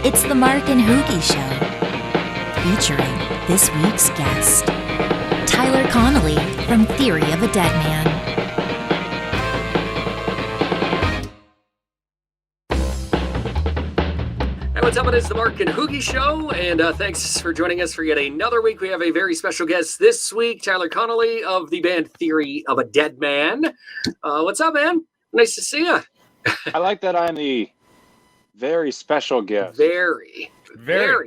It's the Mark and Hoogie Show, featuring this week's guest, Tyler Connolly from Theory of a Deadman. Hey, what's up? It is the Mark and Hoogie Show, and thanks for joining us for yet another week. We have a very special guest this week, Tyler Connolly of the band Theory of a Deadman. What's up, man? Nice to see you. I like that I'm the very special guest. Very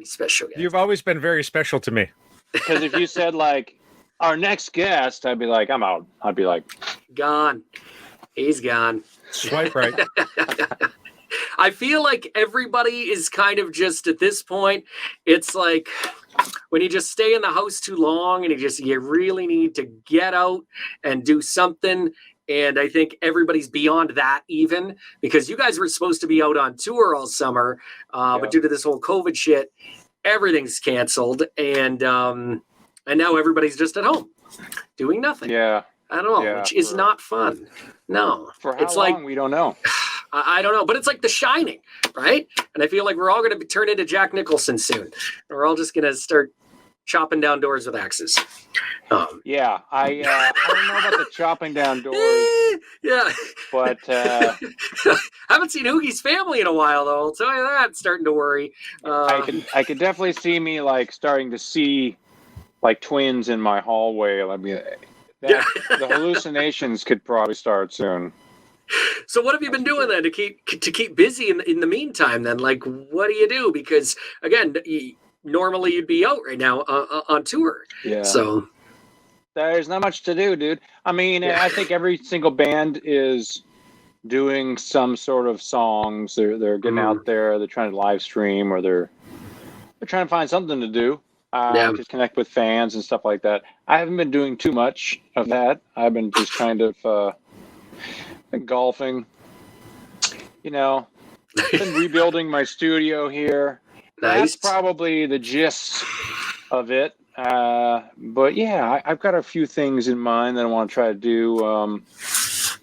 special guest. You've always been very special to me. Because if you said, like, our next guest, I'd be like, I'm out. I'd be like, gone. He's gone. Swipe right. I feel like everybody is kind of just at this point, it's like when you just stay in the house too long and you really need to get out and do something. And I think everybody's beyond that even because you guys were supposed to be out on tour all summer, but due to this whole COVID shit, everything's canceled. And now everybody's just at home doing nothing. yeah. I don't know, which is not fun. No. For how long, we don't know. I don't know, but it's like The Shining, right? And I feel like we're all going to turn into Jack Nicholson soon. And we're all just going to start chopping down doors with axes. I don't know about the chopping down doors. Yeah. But I haven't seen Hoogie's family in a while, though. I'll tell you that. It's starting to worry. I could definitely see me like starting to see like twins in my hallway. I mean, the hallucinations could probably start soon. So what have you been doing then to keep busy in the meantime? Then, like, what do you do? Because again, normally you'd be out right now on tour. Yeah. So there's not much to do, dude. I mean, I think every single band is doing some sort of songs. They're getting out there. They're trying to live stream, or they're trying to find something to do. Just connect with fans and stuff like that. I haven't been doing too much of that. I've been just kind of golfing. You know, been rebuilding my studio here. Nice. That's probably the gist of it. But yeah, I've got a few things in mind that I want to try to do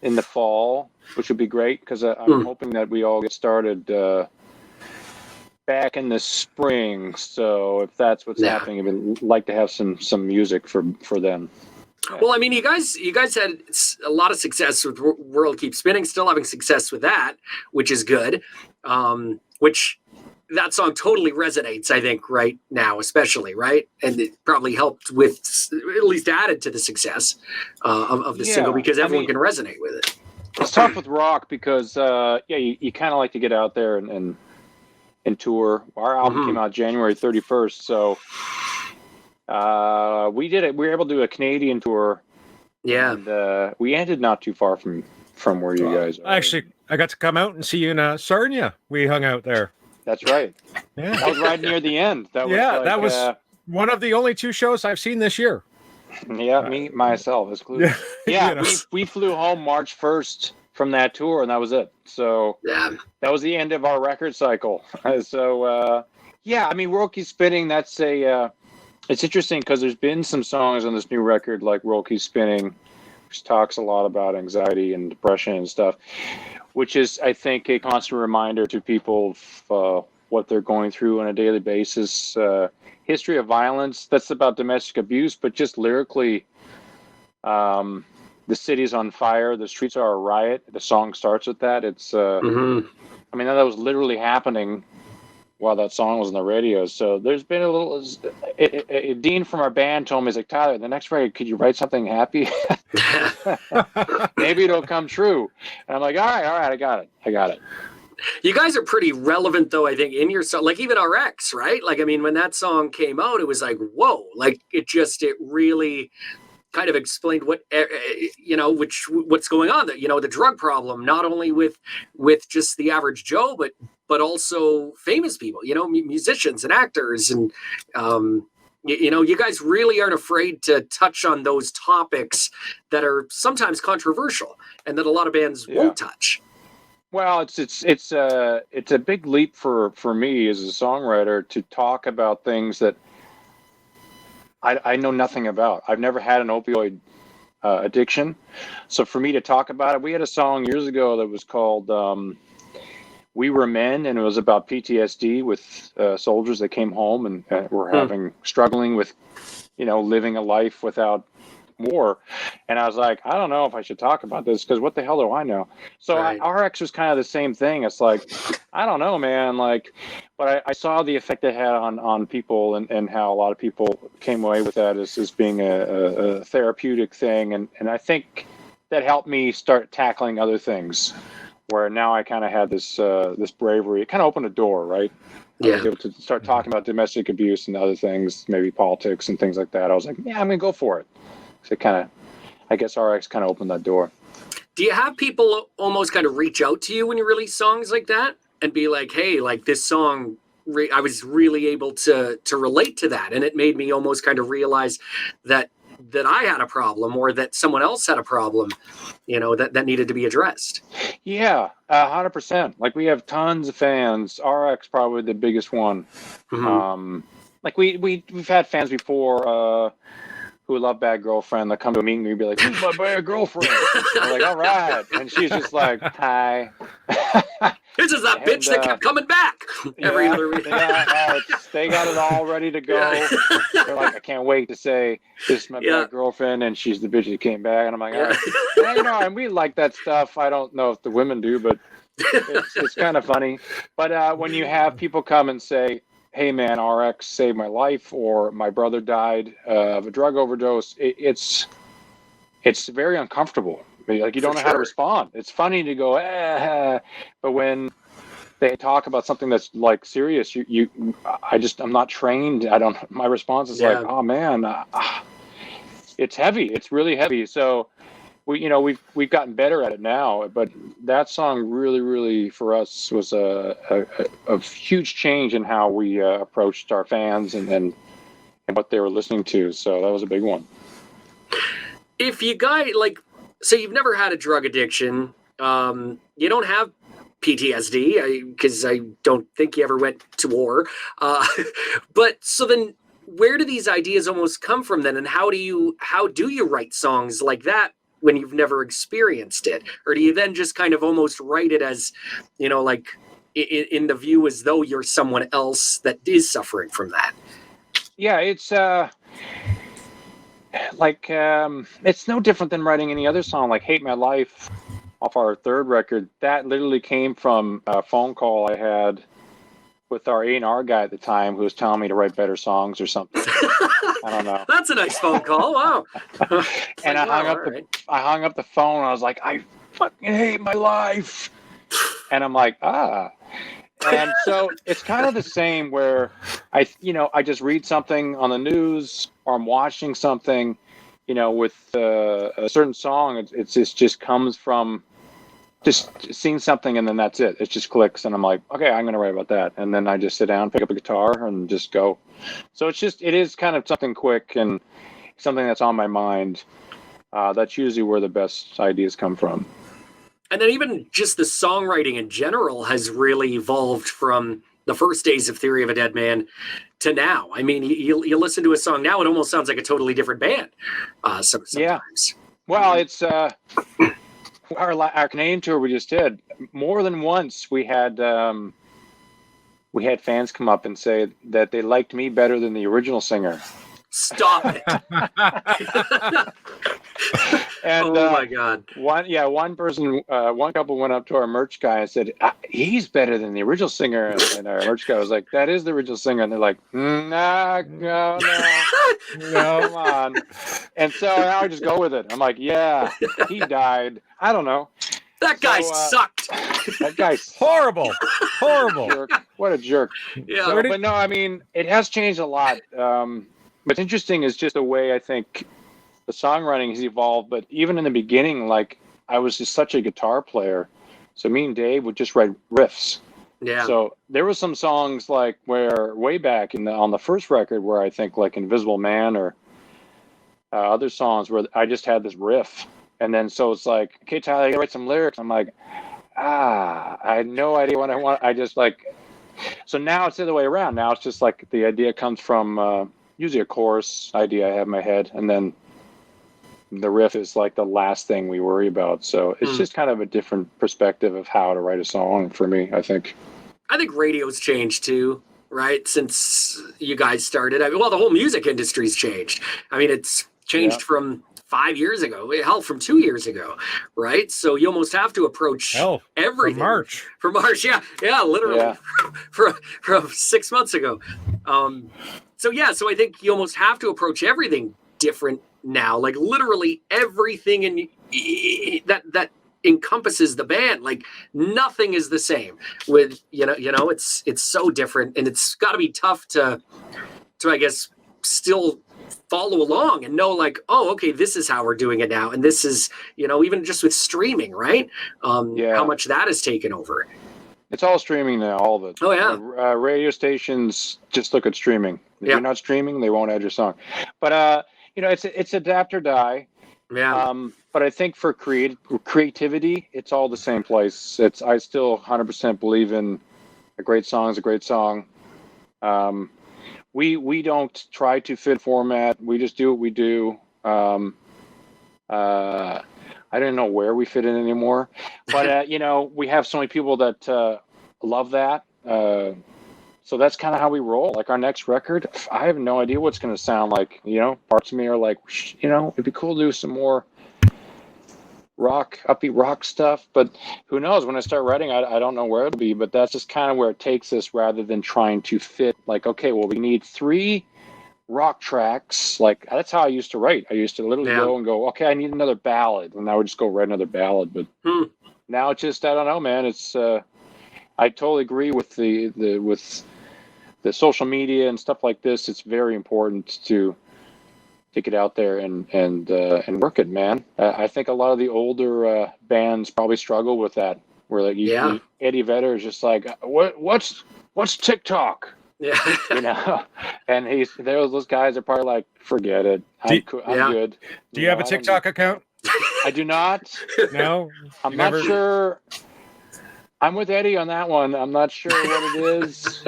in the fall, which would be great because I'm hoping that we all get started back in the spring. So if that's what's happening, I would like to have some music for then. Yeah. Well, I mean, you guys had a lot of success with World Keeps Spinning, still having success with that, which is good. Which that song totally resonates, I think, right now, especially, right? And it probably helped with, at least added to the success of the single because everyone can resonate with it. It's tough with rock because, you kind of like to get out there and tour. Our album came out January 31st, so we did it. We were able to do a Canadian tour. Yeah. And we ended not too far from where you guys are. Actually, I got to come out and see you in Sarnia. We hung out there. That's right. Yeah. That was right near the end. That was one of the only two shows I've seen this year. Yeah, me, myself excluded. Yeah, You know. we flew home March 1st from that tour, and that was it. So that was the end of our record cycle. So, I mean, World Keeps Spinning, that's it's interesting because there's been some songs on this new record like World Keeps Spinning, which talks a lot about anxiety and depression and stuff, which is, I think, a constant reminder to people of what they're going through on a daily basis. History of Violence, that's about domestic abuse, but just lyrically, the city's on fire, the streets are a riot. The song starts with that. It's, I mean, that was literally happening while that song was on the radio. So there's been a little, Dean from our band told me, he's like, Tyler, the next record, could you write something happy? Maybe it'll come true. And I'm like, all right, I got it. You guys are pretty relevant, though, I think, in your song. Like, even RX, right? Like, I mean, when that song came out, it was like, whoa. Like, it really kind of explained what's going on. The drug problem, not only with just the average Joe, but also famous people, musicians and actors. And, you guys really aren't afraid to touch on those topics that are sometimes controversial and that a lot of bands won't touch. Well, it's a big leap for me as a songwriter to talk about things that I know nothing about. I've never had an opioid addiction, so for me to talk about it, we had a song years ago that was called We Were Men, and it was about PTSD with soldiers that came home and were struggling with, living a life without war. And I was like, I don't know if I should talk about this because what the hell do I know? So Right. RX was kind of the same thing. It's like, I don't know, man. But I saw the effect it had on people and how a lot of people came away with that as being a therapeutic thing. And I think that helped me start tackling other things where now I kind of had this bravery. It kind of opened a door, right? I was able to start talking about domestic abuse and other things, maybe politics and things like that. I was like, yeah, I'm going to go for it. So I guess RX kind of opened that door. Do you have people almost kind of reach out to you when you release songs like that and be like, hey, like this song, I was really able to relate to that. And it made me almost kind of realize that I had a problem or that someone else had a problem, that needed to be addressed. Yeah, 100%. Like we have tons of fans. RX probably the biggest one. Mm-hmm. Like we've had fans before, who love Bad Girlfriend that come to meet me and be like, "Who's my bad girlfriend?" I'm like, "All right," and she's just like, "Hi." This is that bitch that kept coming back every other week. Yeah, they got it all ready to go. Yeah. They're like, "I can't wait to say this is my bad girlfriend," and she's the bitch that came back. And I'm like, "All right." And we like that stuff. I don't know if the women do, but it's kind of funny. But when you have people come and say, "Hey man, RX saved my life," or "My brother died of a drug overdose," it's very uncomfortable. Like you don't know how to respond. It's funny to go, but when they talk about something that's like serious, I'm not trained. My response is like, "Oh man, it's heavy. It's really heavy." So we've gotten better at it now, but that song really, really for us was a huge change in how we approached our fans and what they were listening to. So that was a big one. If you so you've never had a drug addiction, you don't have PTSD because I don't think you ever went to war. But so then where do these ideas almost come from then? And how do you write songs like that when you've never experienced it? Or do you then just kind of almost write it as, like in the view as though you're someone else that is suffering from that? Yeah, it's it's no different than writing any other song, like Hate My Life off our third record. That literally came from a phone call I had with our A&R guy at the time who was telling me to write better songs or something. I don't know. That's a nice phone call. Wow. And I hung up the phone and I was like, I fucking hate my life. And I'm like, And so it's kind of the same where I just read something on the news or I'm watching something, with a certain song. It just comes from just seeing something and then that's it. It just clicks and I'm like, okay, I'm going to write about that. And then I just sit down, pick up a guitar and just go. So it is kind of something quick and something that's on my mind. That's usually where the best ideas come from. And then even just the songwriting in general has really evolved from the first days of Theory of a Deadman to now. I mean, you listen to a song now, it almost sounds like a totally different band sometimes. Yeah. Well, it's our Canadian tour we just did. More than once we had fans come up and say that they liked me better than the original singer. Stop it. And, oh my God. One couple went up to our merch guy and said, he's better than the original singer. And our merch guy was like, that is the original singer. And they're like, no, come on. And so now I just go with it. I'm like, yeah, he died. I don't know. That guy sucked. That guy's horrible. Jerk. What a jerk. Yeah. But no, I mean, it has changed a lot. What's interesting is just the way I think the songwriting has evolved. But even in the beginning, like I was just such a guitar player. So me and Dave would just write riffs. Yeah. So there were some songs like where way back on the first record where I think like Invisible Man or other songs where I just had this riff. And then so it's like, okay, Tyler, you write some lyrics. I'm like, I had no idea what I want. I just like, so now it's the other way around. Now it's just like the idea comes from usually a chorus idea I have in my head. And then the riff is like the last thing we worry about. So it's just kind of a different perspective of how to write a song for me, I think. I think radio's changed too, right? Since you guys started. I mean, well, the whole music industry's changed. I mean, it's changed from 5 years ago, hell, from 2 years ago, right? So you almost have to approach everything. From March, yeah, literally from 6 months ago. So I think you almost have to approach everything different now, like literally everything in that encompasses the band. Like nothing is the same. With it's so different, and it's got to be tough to I guess still follow along and know, like, oh, okay, this is how we're doing it now, and this is even just with streaming, right? How much that has taken over. It's all streaming now, all of it. Oh yeah. Radio stations just look at streaming. If you're not streaming, they won't add your song. But it's adapt or die. Yeah. But I think for creativity, it's all the same place. I still 100% believe in a great song is a great song. We don't try to fit format. We just do what we do. I don't know where we fit in anymore, but we have so many people that love that. So that's kind of how we roll. Like our next record, I have no idea what's going to sound like. Parts of me are like, it'd be cool to do some more upbeat rock stuff, but who knows? When I start writing, I don't know where it'll be, but that's just kind of where it takes us, rather than trying to fit like, okay, well, we need 3 rock tracks. Like that's how I used to write. I used to literally go, okay, I need another ballad, and I would just go write another ballad. But now it's just, I don't know, man. It's I totally agree with the social media and stuff like this. It's very important to get out there and work it, man. I think a lot of the older bands probably struggle with that, where like Eddie Vedder is just like, what's TikTok? Yeah. And those guys are probably like, forget it. I'm good. Do you have a TikTok account? I do not. No, I'm not sure. I'm with Eddie on that one. I'm not sure what it is.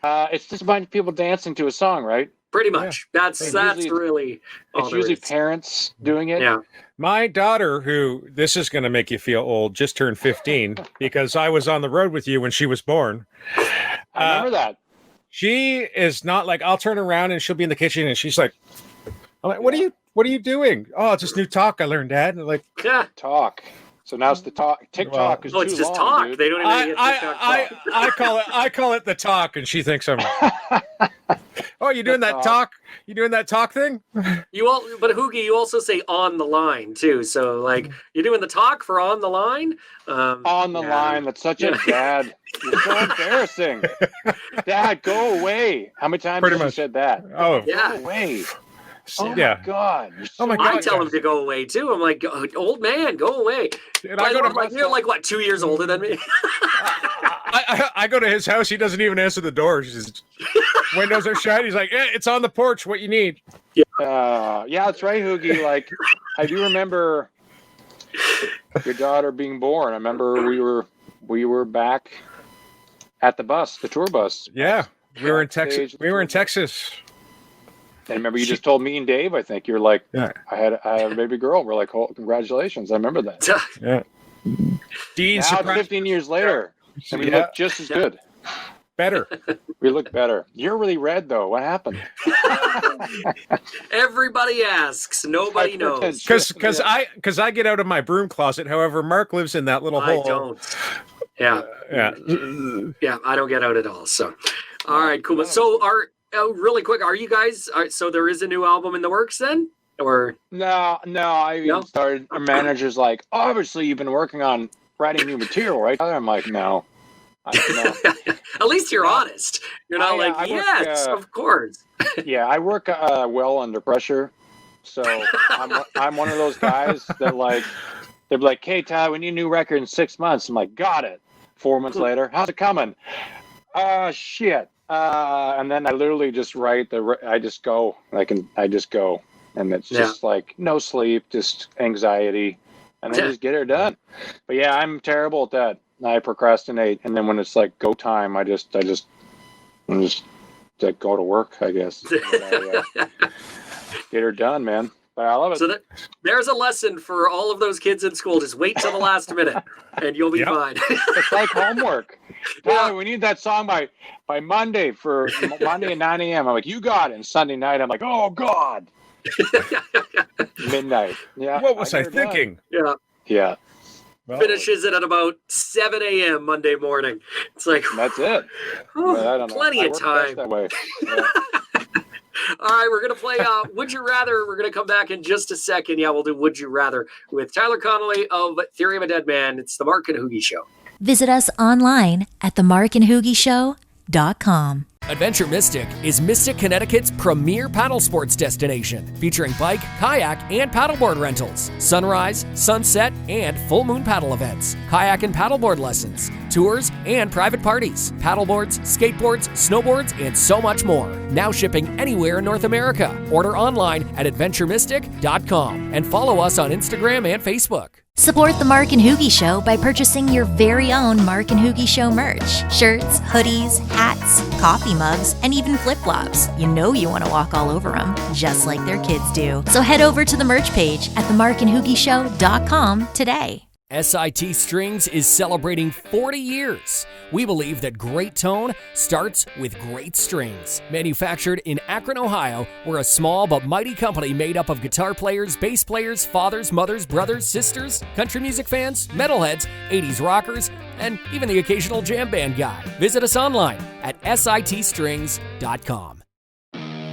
It's just a bunch of people dancing to a song, right? Pretty much. Yeah. That's really all it's usually parents doing it. Yeah. My daughter, who, this is going to make you feel old, just turned 15 because I was on the road with you when she was born. I remember that. She is not like, I'll turn around and she'll be in the kitchen and she's like, I'm like, what are you doing? Oh, it's this new talk I learned, Dad. And like, talk. So now it's the talk. TikTok is too long. It's just talk. Dude. They don't even get TikTok. I call it the talk, and she thinks I'm. Oh, you doing that talk? You doing that talk thing? But Hoogie, you also say on the line too. So like, you're doing the talk for on the line. On the line. That's such a dad. You're so embarrassing. Dad, go away. How many times have you said that? Oh, go away. Oh my God! Oh my God! I tell him to go away too. I'm like, old man, go away. And you're like what, 2 years older than me? I go to his house. He doesn't even answer the door. Just, windows are shut. He's like, it's on the porch. What you need? Yeah, that's right, Hoogie. Like, I do remember your daughter being born. I remember we were back at the tour bus. Yeah, we were in Texas. And remember, you just told me and Dave, I think, you're like, I have a baby girl. We're like, oh, congratulations. I remember that. Yeah. Dean, now, 15 years later, and we look just as good. Better. We look better. You're really red, though. What happened? Everybody asks. Nobody knows. Because I get out of my broom closet. However, Mark lives in that little hole. I don't. Yeah. Yeah, I don't get out at all. So, all right, cool. So, really quick, are you guys? So there is a new album in the works then, or no? I started. Our manager's like, obviously you've been working on writing new material, right? I'm like, no. At least you're honest. You're not yes, of course. Yeah, I work well under pressure, so I'm one of those guys that like they're like, hey, Ty, we need a new record in 6 months. I'm like, got it. 4 months later, how's it coming? Shit. And then I literally just write I just go, and it's just like no sleep, just anxiety, and I just get her done. But yeah, I'm terrible at that. I procrastinate, and then when it's like go time, I just like, go to work, I guess. Get her done, man. But I love it. So there's a lesson for all of those kids in school. Just wait till the last minute, and you'll be fine. It's like homework. Tyler, we need that song by Monday for Monday at 9 a.m. I'm like, you got it. And Sunday night, I'm like, oh, God. Midnight. Yeah. What was I thinking? Yeah. Well, finishes it at about 7 a.m. Monday morning. It's like, that's it. Plenty of time. That way. Yeah. All right, we're going to play Would You Rather. We're going to come back in just a second. Yeah, we'll do Would You Rather with Tyler Connolly of Theory of a Deadman. It's the Mark and Hoogie Show. Visit us online at themarkandhoogieshow.com. Adventure Mystic is Mystic, Connecticut's premier paddle sports destination, featuring bike, kayak, and paddleboard rentals, sunrise, sunset, and full moon paddle events, kayak and paddleboard lessons, tours, and private parties, paddleboards, skateboards, snowboards, and so much more. Now shipping anywhere in North America. Order online at adventuremystic.com and follow us on Instagram and Facebook. Support the Mark and Hoogie Show by purchasing your very own Mark and Hoogie Show merch. Shirts, hoodies, hats, coffee mugs, and even flip-flops. You know you want to walk all over them, just like their kids do. So head over to the merch page at themarkandhoogieshow.com today. SIT Strings is celebrating 40 years. We believe that great tone starts with great strings. Manufactured in Akron, Ohio, we're a small but mighty company made up of guitar players, bass players, fathers, mothers, brothers, sisters, country music fans, metalheads, 80s rockers, and even the occasional jam band guy. Visit us online at sitstrings.com.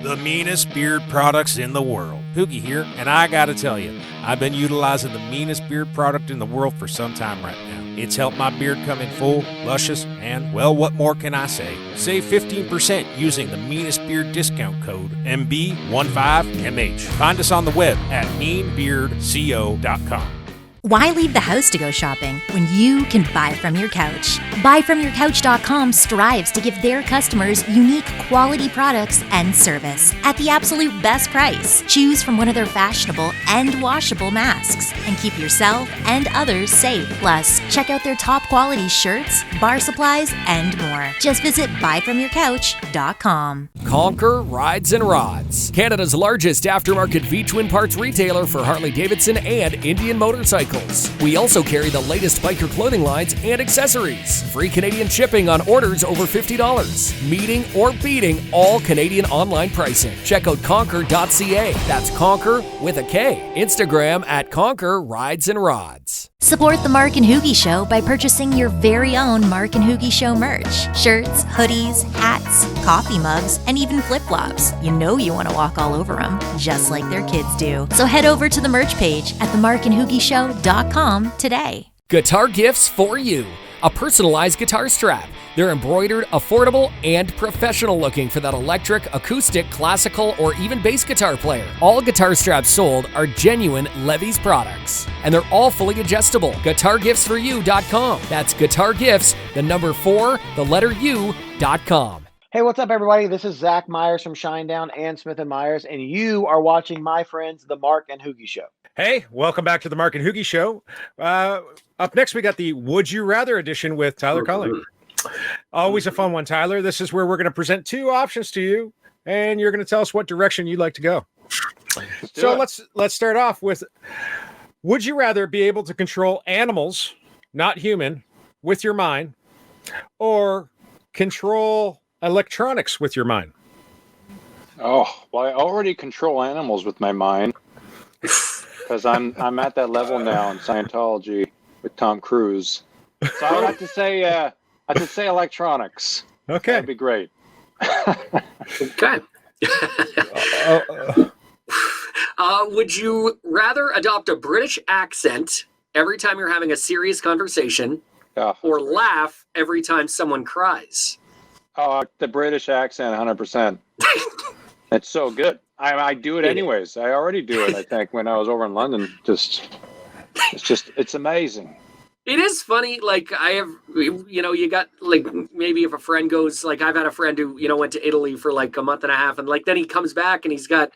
The meanest beard products in the world. Hoogie here, and I gotta tell you, I've been utilizing the meanest beard product in the world for some time right now. It's helped my beard come in full, luscious, and, well, what more can I say? Save 15% using the meanest beard discount code MB15MH. Find us on the web at meanbeardco.com. Why leave the house to go shopping when you can buy from your couch? Buyfromyourcouch.com strives to give their customers unique quality products and service at the absolute best price. Choose from one of their fashionable and washable masks and keep yourself and others safe. Plus, check out their top quality shirts, bar supplies, and more. Just visit buyfromyourcouch.com. Conquer Rides and Rods, Canada's largest aftermarket V-twin parts retailer for Harley-Davidson and Indian motorcycles. We also carry the latest biker clothing lines and accessories. Free Canadian shipping on orders over $50. Meeting or beating all Canadian online pricing. Check out conquer.ca. That's Conquer with a K. Instagram at Conquer Rides and Rods. Support the Mark and Hoogie Show by purchasing your very own Mark and Hoogie Show merch. Shirts, hoodies, hats, coffee mugs, and even flip-flops. You know you want to walk all over them, just like their kids do. So head over to the merch page at themarkandhoogieshow.com today. Guitar gifts for you. A personalized guitar strap. They're embroidered, affordable, and professional looking for that electric, acoustic, classical, or even bass guitar player. All guitar straps sold are genuine Levy's products. And they're all fully adjustable. GuitarGiftsForYou.com. That's guitargifts, the number 4, the letter U.com. Hey, what's up, everybody? This is Zach Myers from Shinedown and Smith & Myers, and you are watching my friends, The Mark and Hoogie Show. Hey, welcome back to the Mark and Hoogie Show. Up next, we got the Would You Rather edition with Tyler Connolly. Always a fun one, Tyler. This is where we're going to present two options to you, and you're going to tell us what direction you'd like to go. Let's start off with, would you rather be able to control animals, not human, with your mind, or control electronics with your mind? Oh, well, I already control animals with my mind because I'm at that level now in Scientology with Tom Cruise. So I'd have to say electronics. Okay, that'd be great. Okay. Would you rather adopt a British accent every time you're having a serious conversation, or laugh every time someone cries? The British accent, 100%. It's so good. I do it anyways. I already do it, I think, when I was over in London. It's amazing. It is funny. Like, I have, you got, like, maybe if a friend goes, like, I've had a friend who, went to Italy for like a month and a half, and like, then he comes back and he's got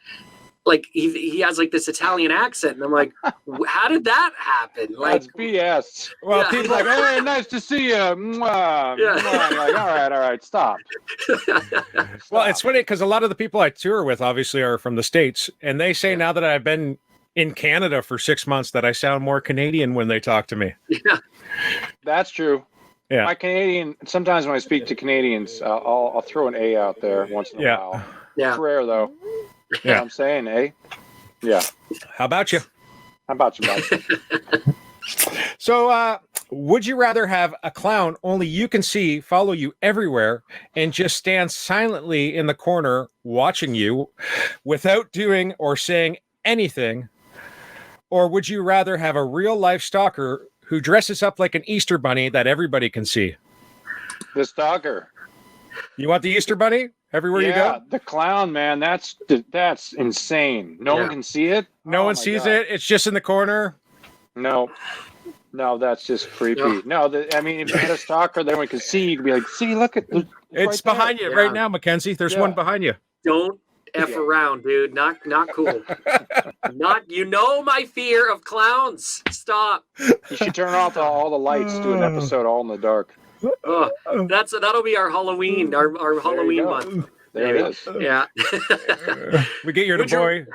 like he has like this Italian accent, and I'm like, how did that happen? Like, That's BS. Well, yeah. He's like, hey, nice to see you. Mwah, Yeah. mwah. You're like, all right, stop. Well, it's funny because a lot of the people I tour with obviously are from the States, and they say now that I've been in Canada for 6 months that I sound more Canadian when they talk to me. Yeah. That's true. Yeah. My Canadian, sometimes when I speak to Canadians, I'll throw an A out there once in a while. Yeah. It's rare, though. You know what I'm saying, eh? Yeah. How about you? How about you, bud? So, would you rather have a clown only you can see follow you everywhere and just stand silently in the corner watching you without doing or saying anything? Or would you rather have a real life stalker who dresses up like an Easter bunny that everybody can see? The stalker. You want the Easter bunny everywhere you go? The clown, man. That's insane. No one can see it. No one sees it. It's just in the corner. No, that's just creepy. No, I mean, if you had a stalker, then we could see. You could be like, see, look at it's right behind there. you right now, Mackenzie. There's one behind you. Don't F around, dude. Not cool. My fear of clowns. Stop. You should turn off all the lights. Do an episode all in the dark. Oh, that'll be our Halloween, our Halloween month. There it is. Yeah. We get your boy.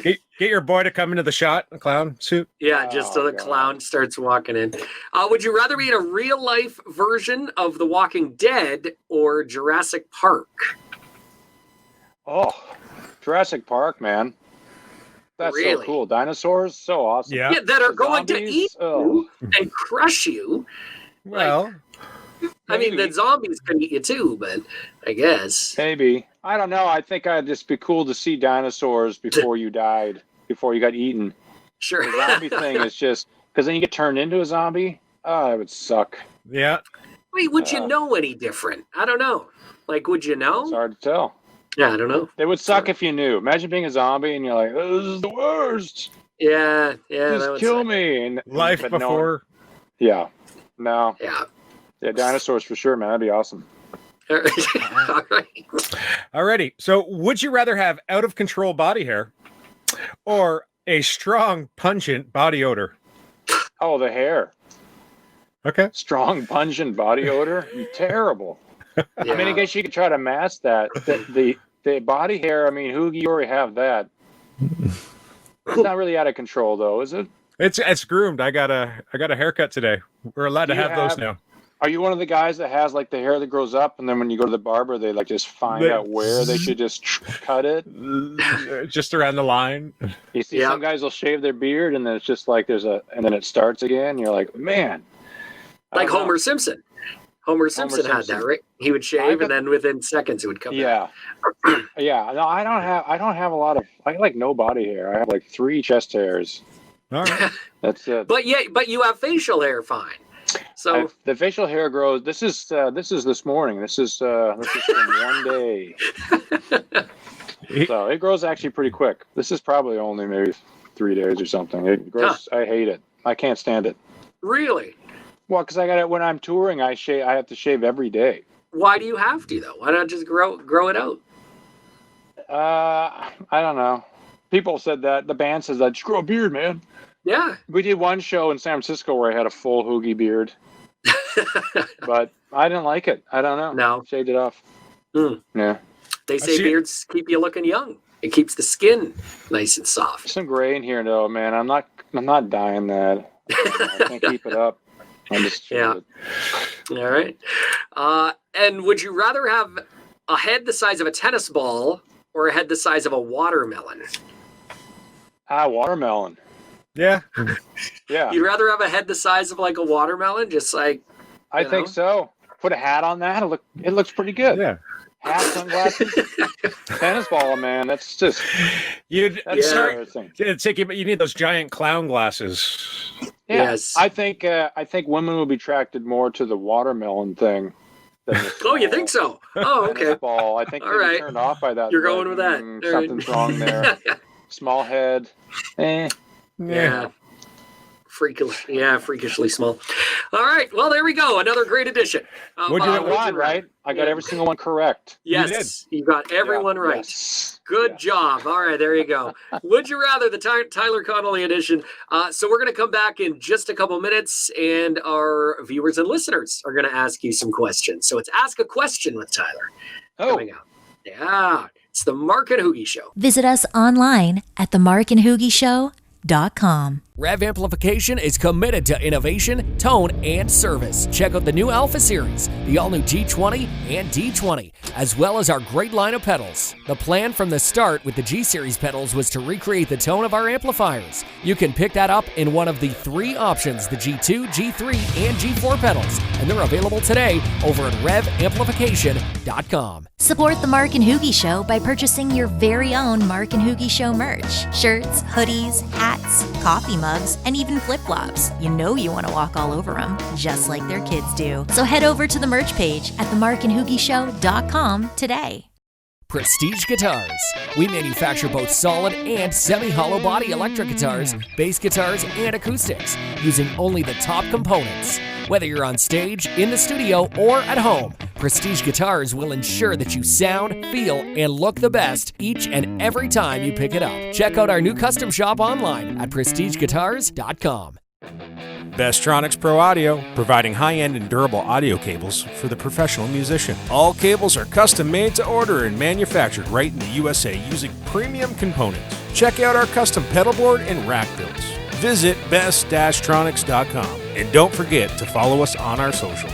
Get your boy to come into the shot, a clown suit. Yeah, just so the clown starts walking in. Would you rather be in a real life version of The Walking Dead or Jurassic Park? Oh, Jurassic Park, man. That's so cool. Dinosaurs, so awesome. Yeah, that are going to eat you Oh. and crush you. Well, I mean, the zombies could eat you too, but I guess. Maybe. I don't know. I think I'd just be cool to see dinosaurs before you died, before you got eaten. Sure. The zombie thing is just, because then you get turned into a zombie. Oh, that would suck. Yeah. Wait, would you know any different? I don't know. Like, would you know? It's hard to tell. Yeah, I don't know. It would suck if you knew. Imagine being a zombie and you're like, oh, this is the worst. Yeah. Just kill me. And, life before. Yeah. No. Yeah. Yeah, dinosaurs for sure, man. That'd be awesome. All right. Alrighty. So, would you rather have out of control body hair or a strong, pungent body odor? Oh, the hair. Okay. Strong, pungent body odor. Terrible. Yeah. I mean, I guess you could try to mask that. The body hair, I mean, Hoogie, you already have that. It's not really out of control, though, is it? It's groomed. I got a haircut today. We're allowed to have those now. Are you one of the guys that has like the hair that grows up, and then when you go to the barber, they like just find out where they should just cut it? Just around the line. You see, some guys will shave their beard, and then it's just like and then it starts again. You're like, man. Like Homer Simpson. Homer Simpson had that, right? He would shave, and then within seconds it would come back. Yeah. No, I don't have a lot of. I have like no body hair. I have like 3 chest hairs. All right. That's it. But you have facial hair, fine. So the facial hair grows. This is this morning. This is from one day. So it grows actually pretty quick. This is probably only maybe 3 days or something. It grows. I hate it. I can't stand it. Really? Well, because I got it when I'm touring. I have to shave every day. Why do you have to though? Why not just grow it out? I don't know. People said that. The band says that. Just grow a beard, man. Yeah. We did one show in San Francisco where I had a full Hoogie beard. But I didn't like it. I don't know. No. Shaved it off. Yeah. They say beards keep you looking young. It keeps the skin nice and soft. Some gray in here though, man. I'm not dying that. I can't keep it up. I'm just All right. And would you rather have a head the size of a tennis ball or a head the size of a watermelon? Watermelon. Yeah. Yeah. You'd rather have a head the size of like a watermelon, just like I think so. Put a hat on that. It looks pretty good. Yeah. Hat, sunglasses, tennis ball, man. That's just You need those giant clown glasses. Yeah. Yes. I think women will be attracted more to the watermelon thing than the Oh, you think so? Oh, okay. tennis ball. I think All they're right. turned off by that. You're They're going with that. All right. Something's wrong there. Small head. Yeah. Freakishly small. All right. Well, there we go. Another great edition. Would you won, right? I got every single one correct. Yes. You got everyone right. Yes. Good job. All right, there you go. Would you rather, the Tyler Connolly edition. So we're going to come back in just a couple minutes, and our viewers and listeners are going to ask you some questions. So it's Ask a Question with Tyler coming out. Yeah, it's the Mark and Hoogie Show. Visit us online at themarkandhoogieshow.com. Rev Amplification is committed to innovation, tone, and service. Check out the new Alpha Series, the all-new G20 and D20, as well as our great line of pedals. The plan from the start with the G-Series pedals was to recreate the tone of our amplifiers. You can pick that up in one of the 3 options, the G2, G3, and G4 pedals, and they're available today over at revamplification.com. Support the Mark and Hoogie Show by purchasing your very own Mark and Hoogie Show merch. Shirts, hoodies, hats, coffee mugs, and even flip-flops. You know you want to walk all over them, just like their kids do. So head over to the merch page at themarkandhoogieshow.com today. Prestige Guitars. We manufacture both solid and semi-hollow body electric guitars, bass guitars, and acoustics, using only the top components. Whether you're on stage, in the studio, or at home, Prestige Guitars will ensure that you sound, feel, and look the best each and every time you pick it up. Check out our new custom shop online at prestigeguitars.com. Bestronix Pro Audio, providing high-end and durable audio cables for the professional musician. All cables are custom made to order and manufactured right in the USA using premium components. Check out our custom pedal board and rack builds. Visit best-tronics.com and don't forget to follow us on our socials.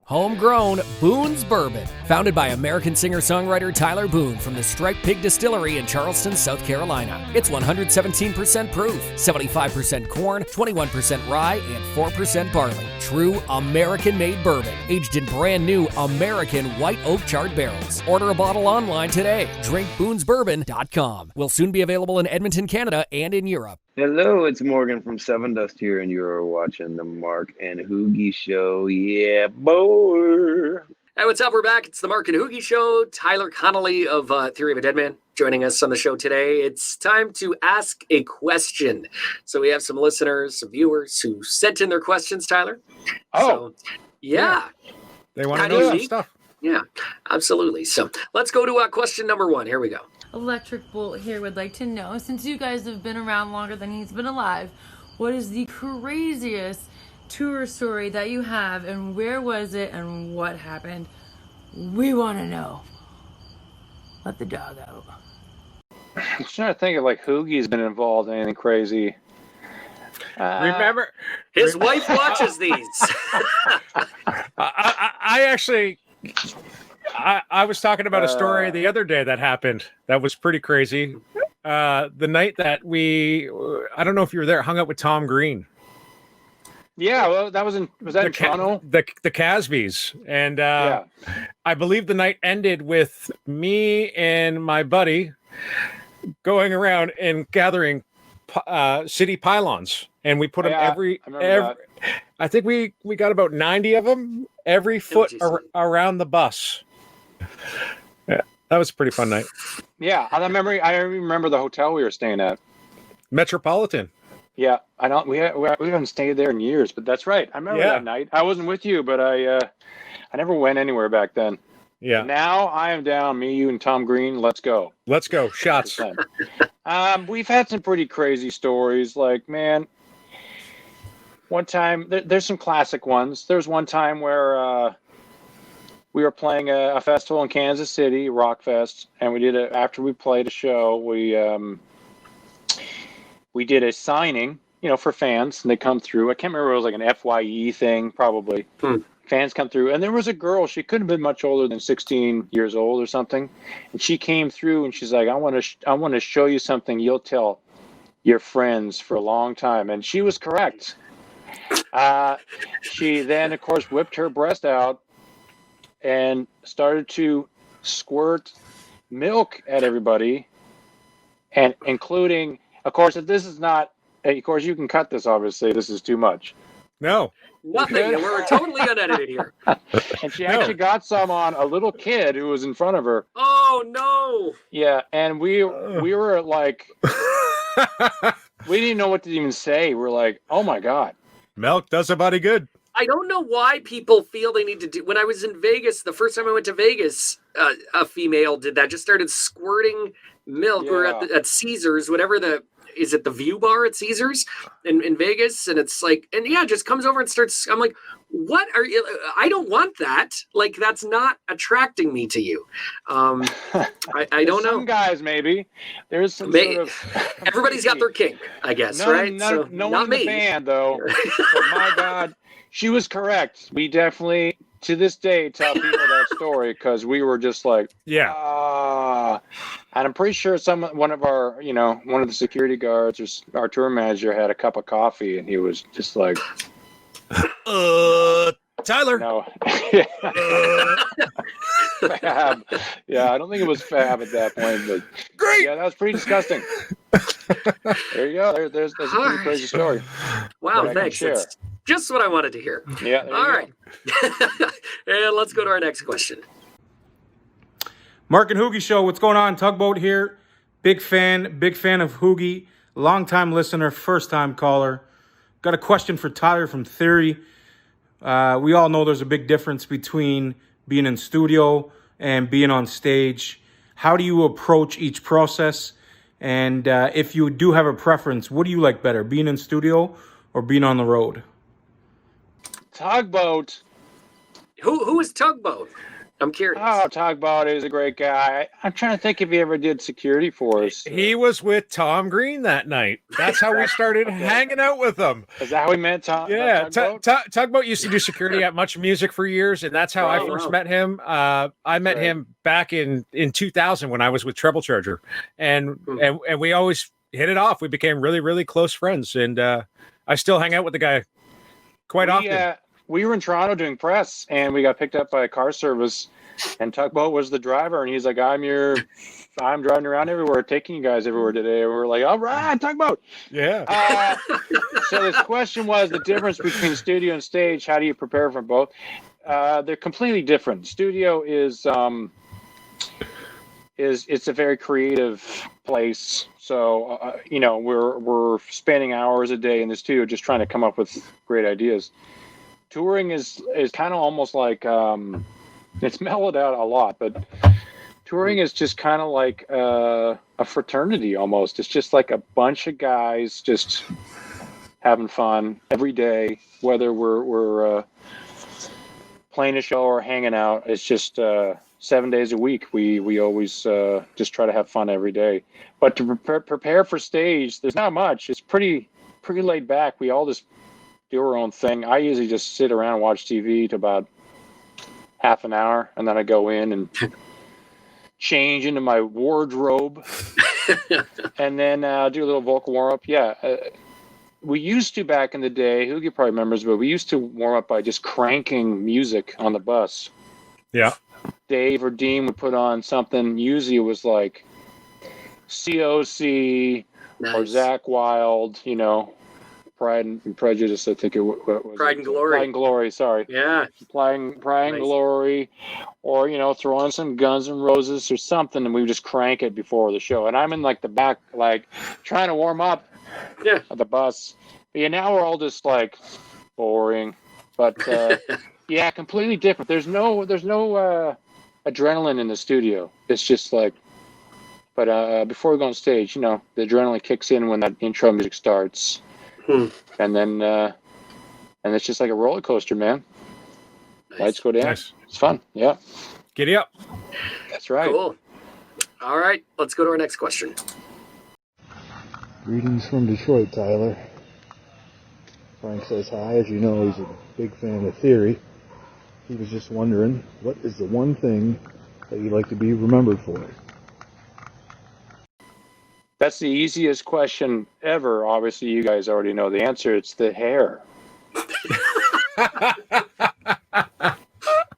Homegrown Boons Bourbon, founded by American singer-songwriter Tyler Boone from the Striped Pig Distillery in Charleston, South Carolina. It's 117% proof, 75% corn, 21% rye, and 4% barley. True American-made bourbon, aged in brand new American white oak charred barrels. Order a bottle online today. DrinkBoonsBourbon.com. Will soon be available in Edmonton, Canada, and in Europe. Hello, it's Morgan from Seven Dust here, and you're watching the Mark and Hoogie Show. Yeah, boy. Hey, what's up? We're back. It's the Mark and Hoogie Show. Tyler Connolly of Theory of a Deadman joining us on the show today. It's time to ask a question. So we have some listeners, some viewers who sent in their questions, Tyler. Oh. So, yeah. They want to know some stuff. Yeah, absolutely. So let's go to question number 1. Here we go. Electric Bolt here would like to know, since you guys have been around longer than he's been alive, what is the craziest tour story that you have, and where was it, and what happened? We want to know. Let the dog out. I'm trying to think of like Hoogie's been involved in anything crazy. Remember, his wife watches these. I actually. I was talking about a story the other day that happened that was pretty crazy. The night that I don't know if you were there, hung out with Tom Green. Yeah, well, was that in Toronto? The Casbys. And I believe the night ended with me and my buddy going around and gathering city pylons. And we put them every I think we got about 90 of them, every foot around the bus. Yeah, that was a pretty fun night. Yeah, I remember the hotel we were staying at. Metropolitan. Yeah, I don't. We haven't stayed there in years, but that's right. I remember that night. I wasn't with you, but I never went anywhere back then. Yeah. Now I am down. Me, you, and Tom Green. Let's go. Let's go. Shots. We've had some pretty crazy stories. Like, man, one time there's some classic ones. There's one time where we were playing a festival in Kansas City, Rock Fest, and we did it after we played a show. We did a signing, for fans, and they come through. I can't remember, it was like an FYE thing, probably. Fans come through, and there was a girl. She couldn't have been much older than 16 years old or something, and she came through, and she's like, "I want to show you something you'll tell your friends for a long time." And she was correct. She then, of course, whipped her breast out and started to squirt milk at everybody, and including, of course, if this is not, of course, you can cut this, obviously, this is too much. No. Nothing. We're totally unedited here. And she actually got some on a little kid who was in front of her. Oh, no. Yeah, and we were like, we didn't know what to even say. We're like, oh, my God. Milk does a body good. I don't know why people feel they need to do. When I was in Vegas, the first time I went to Vegas, a female did that. Just started squirting milk. We were at Caesars, whatever is it the View Bar at Caesars in Vegas? And it's like, and yeah, just comes over and starts. I'm like, what are you? I don't want that. Like, that's not attracting me to you. I don't know. Some guys, maybe. There's some sort of. Everybody's got their kink, I guess, right? No one in the band, though. But my God, she was correct. We definitely, to this day, tell people that story because we were just like, and I'm pretty sure one of the security guards or our tour manager had a cup of coffee, and he was just like, Tyler. No. Fab. Yeah, I don't think it was Fab at that point, but great. Yeah, that was pretty disgusting. There you go. There's a pretty crazy story. Wow, thanks. That's just what I wanted to hear. Yeah. All right. And let's go to our next question. Mark and Hoogie Show. What's going on? Tugboat here. Big fan of Hoogie. Long-time listener, first-time caller. Got a question for Tyler from Theory. We all know there's a big difference between being in studio and being on stage. How do you approach each process? And if you do have a preference, what do you like better, being in studio or being on the road? Tugboat. Who is Tugboat? I'm curious. Oh, Tugboat is a great guy. I'm trying to think if he ever did security for us. He was with Tom Green that night. That's how we started hanging out with him. Is that how we met Tom? Yeah, Tugboat? Tugboat used to do security at Much Music for years, and that's how I first met him. I met him back in 2000 when I was with Treble Charger, and we always hit it off. We became really, really close friends, and I still hang out with the guy quite often. We were in Toronto doing press, and we got picked up by a car service, and Tugboat was the driver, and he's like, I'm driving around everywhere, taking you guys everywhere today. And we're like, all right, Tugboat. Yeah. So this question was the difference between studio and stage. How do you prepare for both? They're completely different. Studio is it's a very creative place. So, we're spending hours a day in the studio just trying to come up with great ideas. Touring is kind of almost like it's mellowed out a lot, but touring is just kind of like a fraternity almost. It's just like a bunch of guys just having fun every day, whether we're playing a show or hanging out. It's just 7 days a week. We always just try to have fun every day. But to prepare for stage, there's not much. It's pretty laid back. We all just do our own thing. I usually just sit around and watch TV to about half an hour, and then I go in and change into my wardrobe and then do a little vocal warm-up. We used to, back in the day, Hoogie probably remembers, but we used to warm up by just cranking music on the bus. Yeah. Dave or Dean would put on something. Usually it was like COC or Zach Wild, Pride and Prejudice, I think it was. Pride and Glory. Pride and Glory, sorry. Yeah. Pride and Glory, or, throw on some Guns N' Roses or something, and we would just crank it before the show. And I'm in, the back, trying to warm up at the bus. But now we're all just, boring. But, completely different. There's no adrenaline in the studio. It's just but before we go on stage, the adrenaline kicks in when that intro music starts. And then and it's just like a roller coaster, man. Nice. Lights go down. Nice. It's fun. Yeah. Giddy up. That's right. Cool. All right, let's go to our next question. Greetings from Detroit, Tyler. Frank says hi. As you know, he's a big fan of Theory. He was just wondering, what is the one thing that you'd like to be remembered for? That's the easiest question ever. Obviously, you guys already know the answer. It's the hair.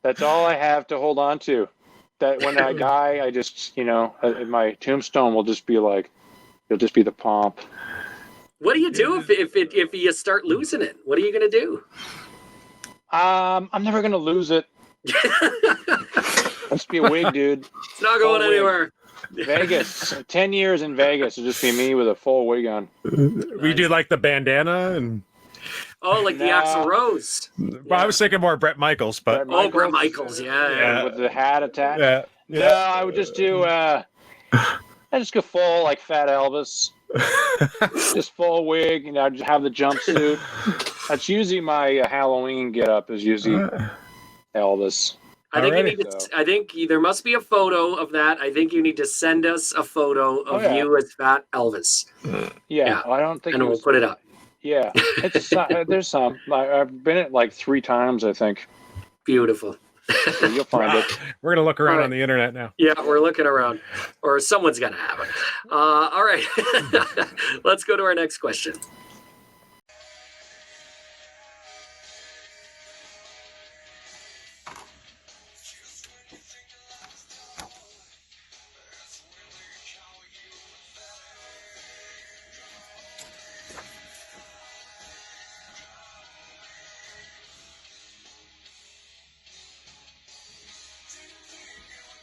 That's all I have to hold on to. That when I die, I just, my tombstone will just be it'll just be the pomp. What do you do if you start losing it? What are you going to do? I'm never going to lose it. Let's be a wig, dude. It's not going anywhere. Vegas, 10 years in Vegas, it'll just be me with a full wig on. We do the bandana and. Oh, like the Axl Rose. Well, I was thinking more Bret Michaels, but Brett Michaels, yeah. With the hat attached. Yeah. No, I would just do. I just go full like Fat Elvis. Just full wig, just have the jumpsuit. That's usually my Halloween get up. Is usually Elvis. I think you need to. I think there must be a photo of that. I think you need to send us a photo of you as Fat Elvis. Yeah. I don't think. And we'll put it up. Yeah, it's there's some. I've been it like 3 times, I think. Beautiful. So you'll find it. We're gonna look around on the internet now. Yeah, we're looking around, or someone's gonna have it. All right, let's go to our next question.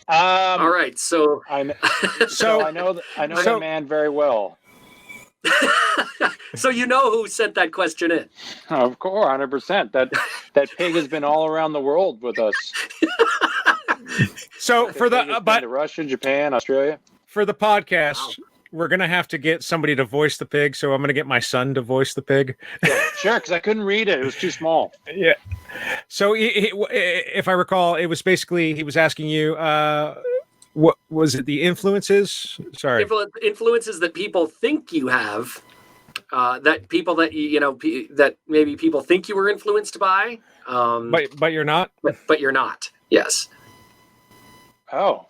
All right, so I know the man very well. So you know who sent that question in? Of course, 100%. That pig has been all around the world with us. So for the to Russia, Japan, Australia. For the podcast, we're gonna have to get somebody to voice the pig. So I'm gonna get my son to voice the pig. Yeah, sure, because I couldn't read it; it was too small. Yeah. So if I recall, it was basically he was asking you, what was it? The influences? Sorry, influences that people think you have, that people that that maybe people think you were influenced by, but you're not. But you're not. Yes. Oh.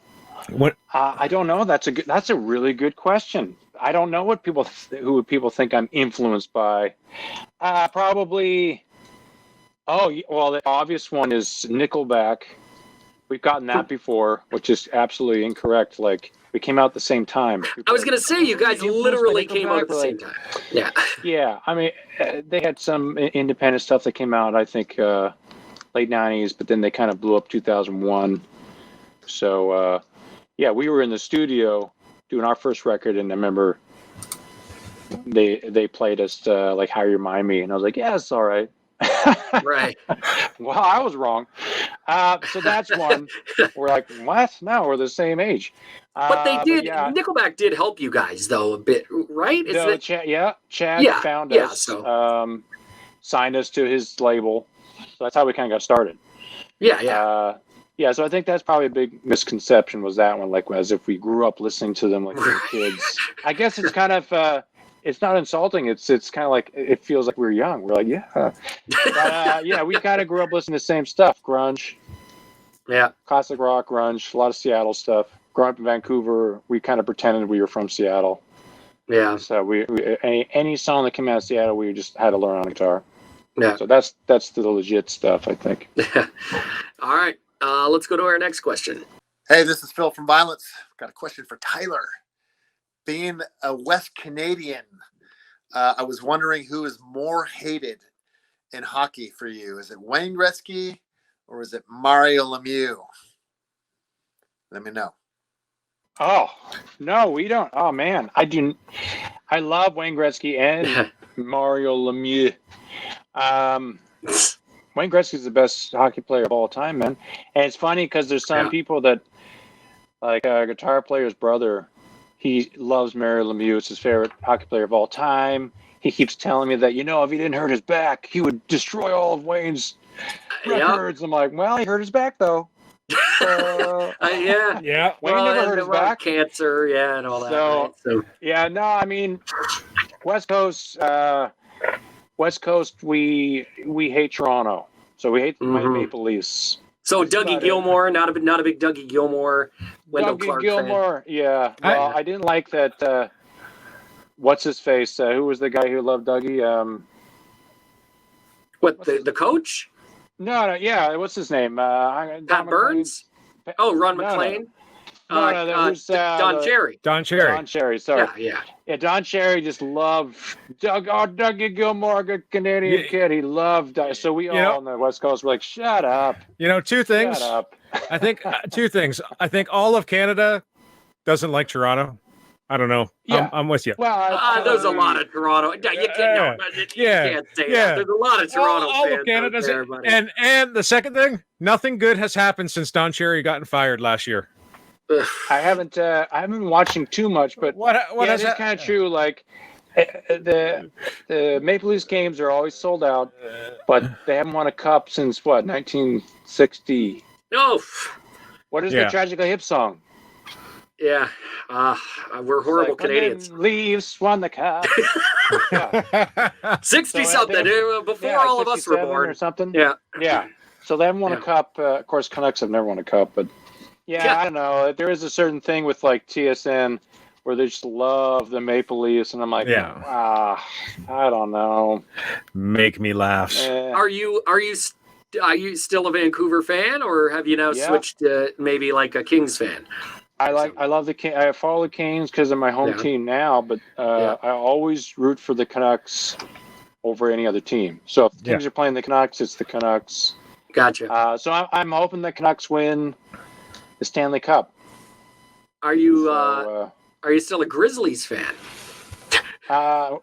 What? I don't know. That's a really good question. I don't know what people think I'm influenced by. Probably. Oh well, the obvious one is Nickelback. We've gotten that before, which is absolutely incorrect. Like we came out at the same time. I was gonna say you guys literally came out at the same time. Yeah. Yeah. I mean, they had some independent stuff that came out. I think late '90s, but then they kind of blew up 2001. So. Yeah, we were in the studio doing our first record, and I remember they played us like "How You Remind Me," and I was like, "Yeah, it's all right." Right. Well, I was wrong. So that's one. We're like, what? No, we're the same age. But they did. Nickelback did help you guys though a bit, right? Chad found us. So. Signed us to his label. So that's how we kind of got started. Yeah. Yeah, so I think that's probably a big misconception was that one, like as if we grew up listening to them like we were kids. I guess it's kind of, it's not insulting. It's kind of like, it feels like we're young. We're like, yeah. But, yeah, we kind of grew up listening to the same stuff. Grunge. Yeah. Classic rock, grunge, a lot of Seattle stuff. Growing up in Vancouver, we kind of pretended we were from Seattle. Yeah. So we any song that came out of Seattle, we just had to learn on guitar. Yeah. So that's the legit stuff, I think. All right. Let's go to our next question. Hey, this is Phil from Violence. Got a question for Tyler. Being a West Canadian, I was wondering who is more hated in hockey for you. Is it Wayne Gretzky or is it Mario Lemieux? Let me know. Oh, no, we don't. Oh, man. I love Wayne Gretzky and Mario Lemieux. Wayne Gretzky is the best hockey player of all time, man. And it's funny because there's some people that, like a guitar player's brother, he loves Mario Lemieux. It's his favorite hockey player of all time. He keeps telling me that, if he didn't hurt his back, he would destroy all of Wayne's records. I'm like, well, he hurt his back, though. Yeah. Wayne never hurt his back. Cancer, and all that. So, right? Yeah, no, I mean, West Coast, we hate Toronto, so we hate the Maple Leafs. So Dougie Gilmour, not a big Dougie Gilmour. Wendell Clark Gilmour, fan. Yeah. Well, I didn't like that. What's his face? Who was the guy who loved Dougie? The coach? No, yeah. What's his name? Pat Burns. Ron McLean. No, Don Cherry. Don Cherry, sorry. Yeah, Don Cherry just loved Dougie Gilmour, good Canadian kid. He loved so we all on the West Coast were like, shut up. Two things. Shut up. I think two things. I think all of Canada doesn't like Toronto. I don't know. Yeah. I'm with you. Well, there's a lot of Toronto. You can't say that. There's a lot of Toronto all fans of Canada out there, buddy. and the second thing, nothing good has happened since Don Cherry gotten fired last year. I haven't been watching too much, but what is kind of true. Like the Maple Leafs games are always sold out, but they haven't won a cup since what, 1960? No. What is the Tragically Hip song? Yeah, we're horrible Canadians. Leafs won the cup. 60 something before all of us were born or something. Yeah. So they haven't won a cup. Of course, Canucks have never won a cup, but I don't know. There is a certain thing with like TSN where they just love the Maple Leafs, and I'm like, I don't know. Make me laugh. Are you still a Vancouver fan, or have you now switched to maybe like a Kings fan? I love the King. I follow the Kings because of my home team now, but I always root for the Canucks over any other team. So if the Kings are playing the Canucks, it's the Canucks. Gotcha. So I'm hoping the Canucks win the Stanley Cup. Are you still a Grizzlies fan? Or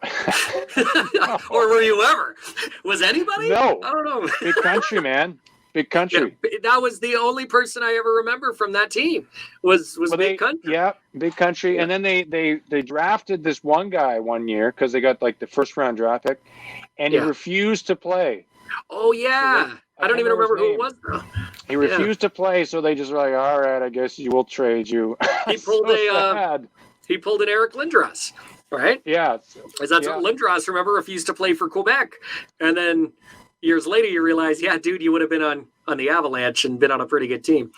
were you ever? Was anybody? No. I don't know. Big country, man. Big country. Yeah, that was the only person I ever remember from that team was Big Country. Yeah, Big Country. Yeah. And then they drafted this one guy one year because they got like the first round draft pick, and he refused to play. Oh yeah. So I don't even remember who it was though. He refused to play, so they just were like, all right, I guess we'll trade you. He pulled he pulled an Eric Lindros, right? Yeah. Because that's what Lindros, remember, refused to play for Quebec. And then years later, you realize, dude, you would have been on the Avalanche and been on a pretty good team.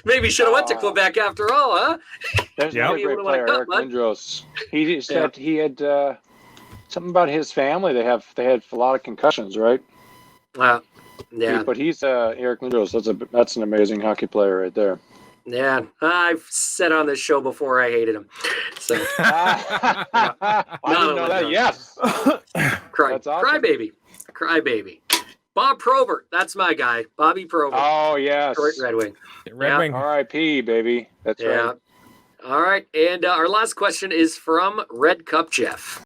Maybe should have went to Quebec after all, huh? There's another great player, Eric Lindros. He said he had something about his family. They had a lot of concussions, right? Yeah. But he's Eric Lindros. That's an amazing hockey player right there. Yeah, I've said on this show before I hated him. So I didn't know that. Yes, Crybaby. Bob Probert, that's my guy, Bobby Probert. Oh yes, Red Wing. Red Wing. R.I.P. baby. That's right. All right, and our last question is from Red Cup Jeff.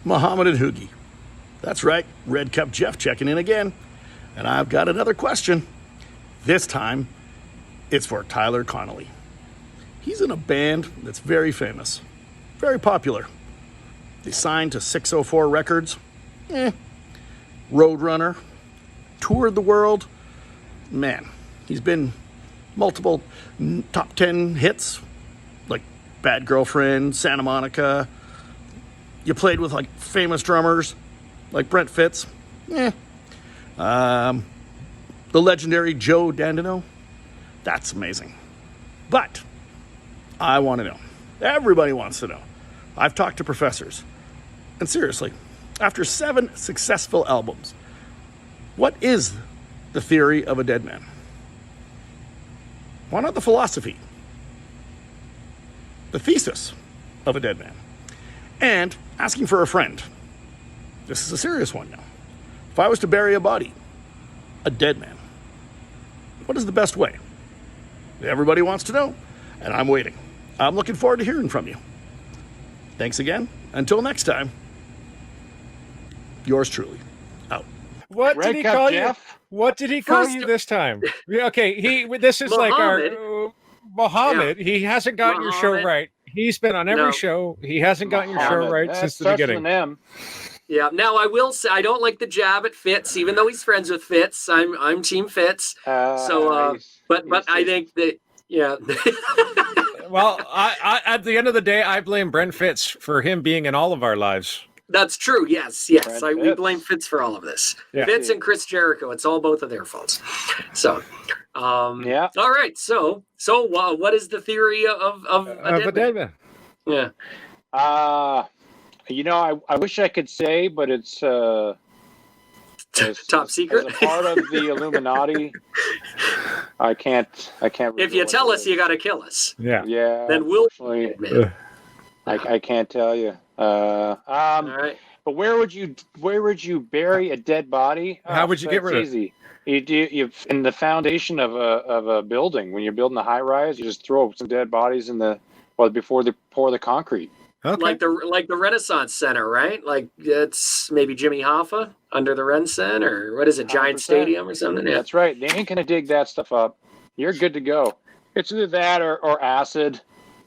Muhammad and Hoogie. That's right, Red Cup Jeff checking in again. And I've got another question. This time, it's for Tyler Connolly. He's in a band that's very famous, very popular. They signed to 604 Records. Roadrunner. Toured the world. Man, he's been multiple top 10 hits, like Bad Girlfriend, Santa Monica. You played with like famous drummers like Brent Fitz. The legendary Joe Dandino. That's amazing. But I want to know. Everybody wants to know. I've talked to professors. And seriously, after 7 successful albums, what is the theory of a dead man? Why not the philosophy? The thesis of a dead man? And asking for a friend. This is a serious one now. If I was to bury a body, a dead man, what is the best way? Everybody wants to know, and I'm waiting. I'm looking forward to hearing from you. Thanks again. Until next time, yours truly, out. What did he call you? What did he call you this time? Okay, this is like our Muhammad. He hasn't gotten your show right. He's been on every show. He hasn't gotten your show right since the beginning. Yeah. Now I will say I don't like the jab at Fitz, even though he's friends with Fitz. I'm Team Fitz. But I think that Well, I at the end of the day, I blame Brent Fitz for him being in all of our lives. That's true. Yes. We blame Fitz for all of this. Yeah. Fitz and Chris Jericho. It's all both of their faults. So, All right. So what is the theory of a dead man? Yeah. I wish I could say, but it's top secret. As a part of the Illuminati, I can't. If you tell us, you got to kill us. Yeah. Then we'll. I can't tell you. All right. But where would you bury a dead body? How would you get rid of it? Easy. You in the foundation of a building. When you're building a high rise, you just throw some dead bodies before they pour the concrete. Okay. Like the Renaissance Center, right? Like it's maybe Jimmy Hoffa under the Ren Center, or what is it, Giant 100%. Stadium or something? Yeah. That's right. They ain't gonna dig that stuff up. You're good to go. It's either that or acid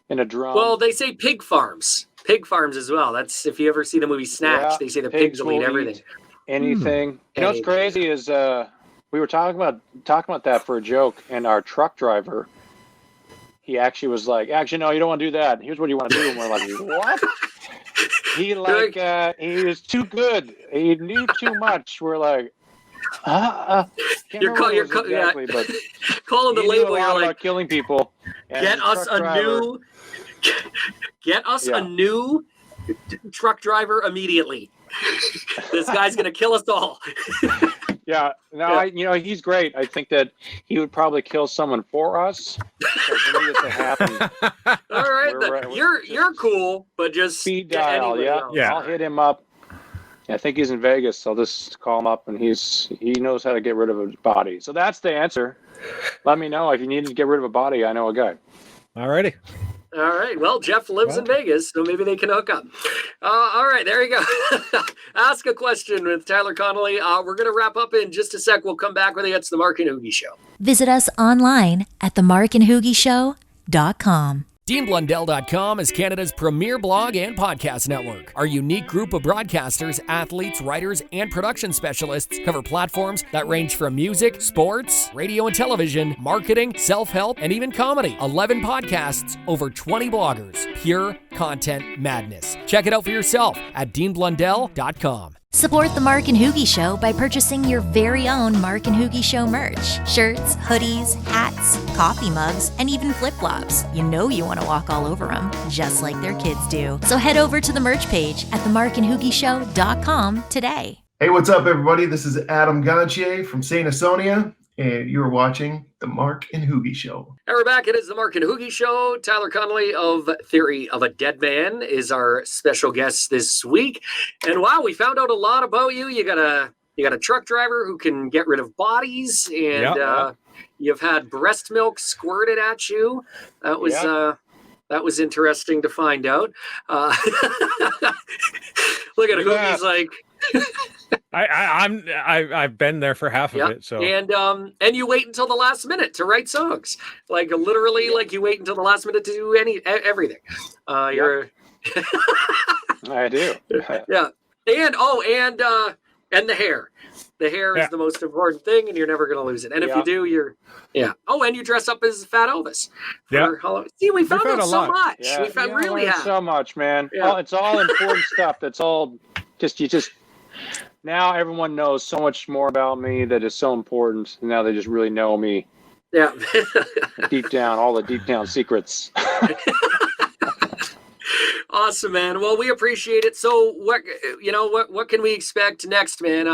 in a drum. Well, they say pig farms as well. That's if you ever see the movie Snatch, they say the pigs will eat everything. Anything. You know what's crazy is we were talking about that for a joke, and our truck driver, he actually was like, actually, no, you don't want to do that. Here's what you want to do. And we're like, what? He was too good. He knew too much. We're like, you're calling the label. You're like about killing people. Get us a new truck driver immediately. This guy's gonna kill us all. Yeah, no, he's great. I think that he would probably kill someone for us. We need it to happen. All right, you're cool, but just speed dial. Yeah, I'll hit him up. I think he's in Vegas. I'll just call him up, and he knows how to get rid of a body. So that's the answer. Let me know if you need to get rid of a body. I know a guy. All righty. All right. Well, Jeff lives in Vegas, so maybe they can hook up. All right. There you go. Ask a question with Tyler Connolly. We're going to wrap up in just a sec. We'll come back with you. It's the Mark and Hoogie Show. Visit us online at themarkandhoogieshow.com. DeanBlundell.com is Canada's premier blog and podcast network. Our unique group of broadcasters, athletes, writers, and production specialists cover platforms that range from music, sports, radio and television, marketing, self-help, and even comedy. 11 podcasts, over 20 bloggers. Pure content madness. Check it out for yourself at DeanBlundell.com. Support the Mark and Hoogie Show by purchasing your very own Mark and Hoogie Show merch. Shirts, hoodies, hats, coffee mugs, and even flip-flops. You know you want to walk all over them, just like their kids do. So head over to the merch page at themarkandhoogieshow.com today. Hey, what's up, everybody? This is Adam Gontier from St. Asonia, and you're watching the Mark and Hoogie Show. And we're back. It is the Mark and Hoogie Show. Tyler Connolly of Theory of a Deadman is our special guest this week. And wow, we found out a lot about you. You got a truck driver who can get rid of bodies, and you've had breast milk squirted at you. That was interesting to find out. Look at Hoogie's like. I've been there for half of it. So and you wait until the last minute to write songs, like literally, like you wait until the last minute to do everything. You're. I do. Yeah, and the hair. The hair is the most important thing, and you're never going to lose it. And if you do, you're. Oh, and you dress up as Fat Elvis for Halloween. See, we found out so much. Yeah. We found really have so much, man. Yeah. It's all important stuff. That's all. Now everyone knows so much more about me that is so important. Now they just really know me. Yeah. Deep down, all the deep down secrets. Awesome, man. Well, we appreciate it. So what can we expect next, man?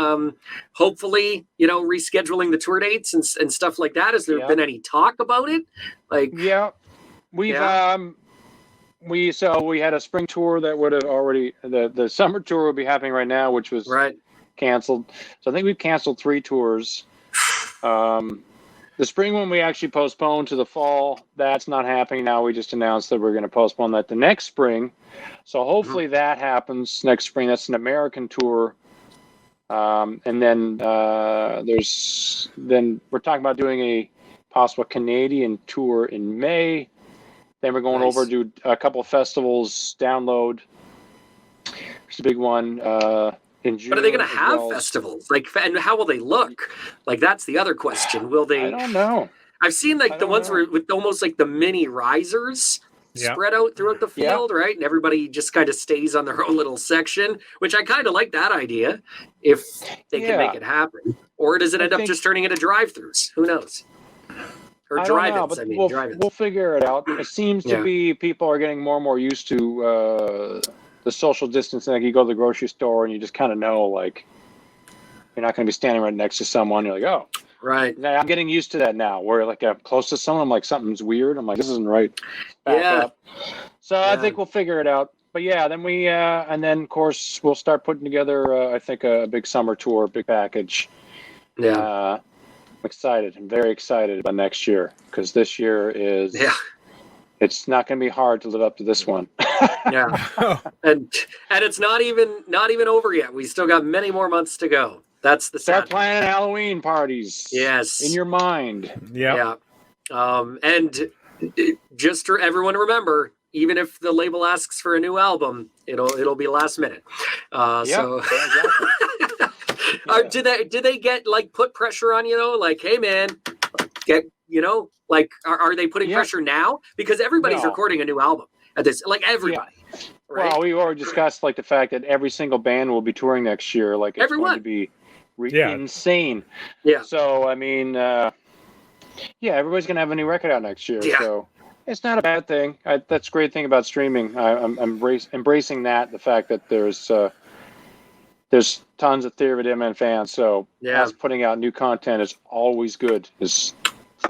Hopefully, rescheduling the tour dates and stuff like that. Has there been any talk about it? We've we had a spring tour that would have already the summer tour would be happening right now, which was canceled. So I think we've canceled 3 tours. The spring one we actually postponed to the fall. That's not happening now. We just announced that we're going to postpone that the next spring. So hopefully that happens next spring. That's an American tour. And then we're talking about doing a possible Canadian tour in May. Then we're going over to do a couple of festivals, Download. It's a big one in June. But are they going to have festivals? And how will they look? That's the other question. Will they? I don't know. I've seen the ones with almost like the mini risers spread out throughout the field, right? And everybody just kind of stays on their own little section, which I kind of like that idea if they can make it happen. Or does it end up just turning into drive-thrus? Who knows? Or drive-ins, drive-ins. We'll figure it out. It seems to be people are getting more and more used to the social distancing. Like you go to the grocery store and you just kind of know, you're not going to be standing right next to someone. You're like, oh. Right. I'm getting used to that now, where I'm close to someone, I'm like, something's weird. I'm like, this isn't right. Back up. So I think we'll figure it out. but yeah, then we and then of course we'll start putting together I think a big summer tour, big package. Yeah. I'm excited. I'm very excited about next year because this year is it's not going to be hard to live up to this one. Yeah. and it's not even over yet. We still got many more months to go. That's the Start sad planning Halloween parties. Yes. In your mind. Yeah. And just for everyone to remember, even if the label asks for a new album, it'll be last minute. So did they get like put pressure on you though? Like, hey man, like are they putting pressure now? Because everybody's recording a new album at this, like everybody. Right? Well, we already discussed like the fact that every single band will be touring next year. Like it's going to be insane. Yeah. So I mean, everybody's going to have a new record out next year. Yeah. So it's not a bad thing. That's a great thing about streaming. I'm embracing that, the fact that there's tons of Theory of a Deadman fans. So us putting out new content is always good.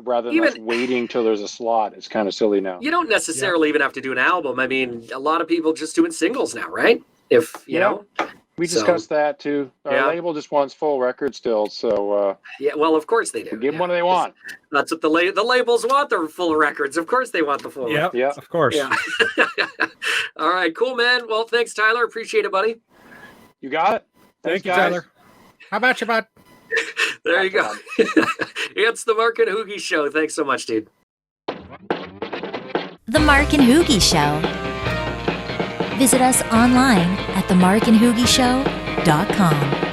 Rather than us waiting till there's a slot, it's kind of silly now. You don't necessarily even have to do an album. I mean, a lot of people just doing singles now, right? If you know. We discussed that too. Our label just wants full records still, so well, of course they do. Give them what they want. That's what the labels want. Their full records. Of course they want the full. Yeah, of course. Yeah. All right, cool, man. Well, thanks, Tyler. Appreciate it, buddy. You got it. Thank you, Tyler. How about you, bud? There you go. It's the Mark and Hoogie Show. Thanks so much, dude. The Mark and Hoogie Show. Visit us online at themarkandhoogieshow.com.